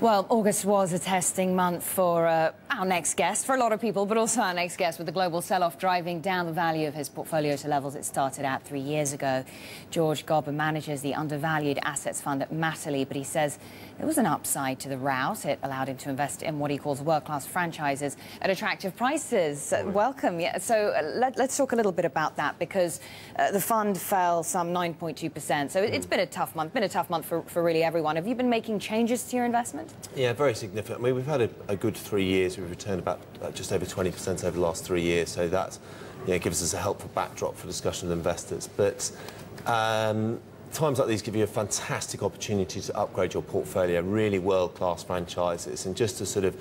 Well, August was a testing month for our next guest, for a lot of people, but also our next guest, with the global sell-off driving down the value of his portfolio to levels it started at 3 years ago. George Godber manages the undervalued assets fund at Matterley, but he says there was an upside to the rout. It allowed him to invest in what he calls world-class franchises at attractive prices. Welcome. Yeah. So let's talk a little bit about that, because the fund fell some 9.2%. So it's been a tough month for really everyone. Have you been making changes to your investment? Yeah, very significant. I mean, we've had a good 3 years. We've returned about just over 20% over the last 3 years, so that gives us a helpful backdrop for discussion with investors. But times like these give you a fantastic opportunity to upgrade your portfolio, really world-class franchises. And just to sort of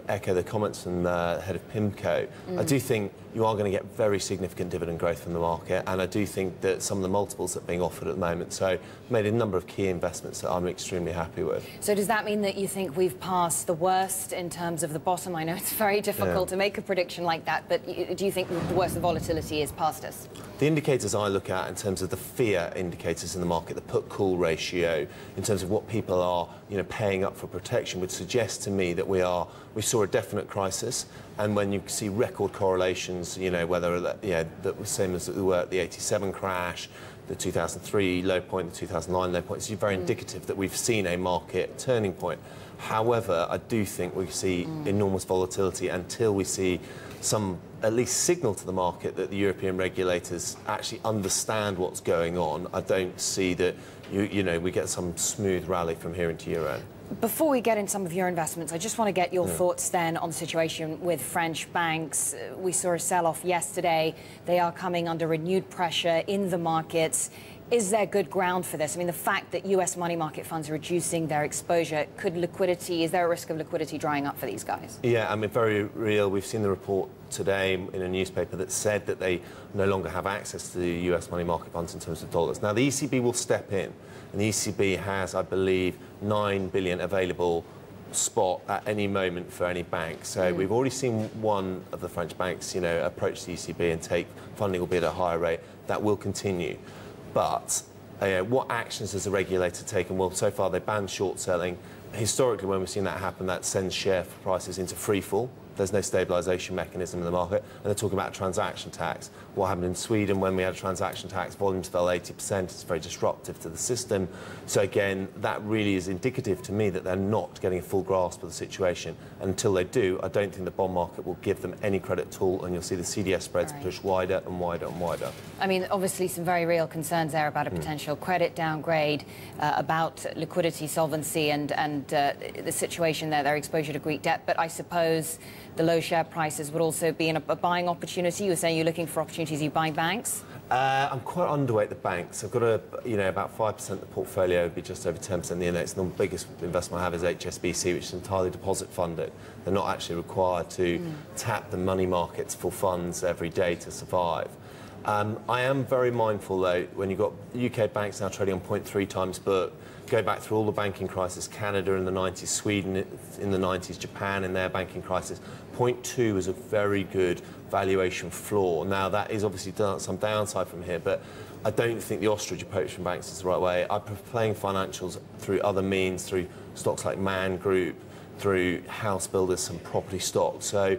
echo the comments from the head of PIMCO, I do think you are going to get very significant dividend growth from the market, and I do think that some of the multiples that are being offered at the moment. So made a number of key investments that I'm extremely happy with. So does that mean that you think we've passed the worst in terms of the bottom? I know it's very difficult to make a prediction like that, but do you think the worst of volatility is past us? The indicators I look at in terms of the fear indicators in the market, the put-call ratio, in terms of what people are paying up for protection, would suggest to me that we saw a definite crisis. And when you see record correlations, whether that was same as we were at the '87 crash, the 2003 low point, the 2009 low point, it's very indicative that we've seen a market turning point. However, I do think we see enormous volatility until we see some at least signal to the market that the European regulators actually understand what's going on. I don't see that we get some smooth rally from here into year end. Before we get in some of your investments, I just want to get your thoughts then on the situation with French banks. We saw a sell-off yesterday. They are coming under renewed pressure in the markets. Is there good ground for this? I mean, the fact that US money market funds are reducing their exposure, is there a risk of liquidity drying up for these guys? Yeah, I mean, very real. We've seen the report today in a newspaper that said that they no longer have access to the US money market funds in terms of dollars. Now, the ECB will step in, and the ECB has, I believe, $9 billion available spot at any moment for any bank. So we've already seen one of the French banks, approach the ECB and take funding, albeit at a higher rate. That will continue. But what actions has the regulator taken? Well, so far they banned short selling. Historically, when we've seen that happen, that sends share prices into free fall. There's no stabilisation mechanism in the market. And they're talking about transaction tax. What happened in Sweden when we had a transaction tax? Volumes fell 80%. It's very disruptive to the system. So again, that really is indicative to me that they're not getting a full grasp of the situation. And until they do, I don't think the bond market will give them any credit at all. And you'll see the CDS spreads push wider and wider and wider. I mean, obviously some very real concerns there about a potential credit downgrade, about liquidity, solvency, and the situation there, their exposure to Greek debt. But I suppose the low share prices would also be a buying opportunity. You were saying you're looking for opportunities. Are you buying banks? I'm quite underweight the banks. I've got about 5% of the portfolio would be just over 10% of the index. And the biggest investment I have is HSBC, which is entirely deposit funded. They're not actually required to tap the money markets for funds every day to survive. I am very mindful, though, when you've got UK banks now trading on 0.3 times book, go back through all the banking crisis, Canada in the 90s, Sweden in the 90s, Japan in their banking crisis, 0.2 was a very good valuation floor. Now, that is obviously some downside from here, but I don't think the ostrich approach from banks is the right way. I prefer playing financials through other means, through stocks like Man Group, through house builders and property stocks. So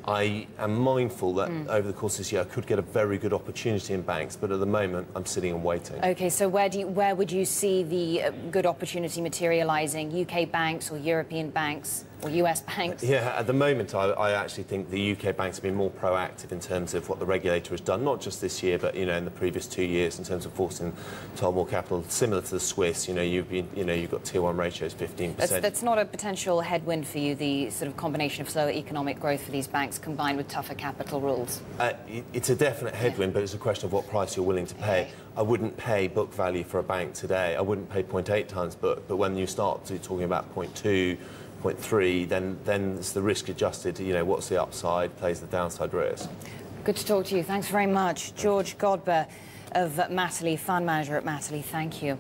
I am mindful that over the course of this year I could get a very good opportunity in banks, but at the moment I'm sitting and waiting. OK, so where would you see the good opportunity materialising? UK banks or European banks or US banks? Yeah, at the moment I actually think the UK banks have been more proactive in terms of what the regulator has done, not just this year, but in the previous 2 years in terms of forcing to hold more capital, similar to the Swiss. You've got Tier 1 ratios 15%. That's not a potential headwind for you, the sort of combination of slower economic growth for these banks combined with tougher capital rules? It's a definite headwind, but it's a question of what price you're willing to pay. I wouldn't pay book value for a bank today. I wouldn't pay 0.8 times book, but when you start talking about 0.2, 0.3, then it's the risk adjusted, what's the upside, plays the downside risk. Good to talk to you. Thanks very much. George Godber of Matterley, fund manager at Matterley. Thank you.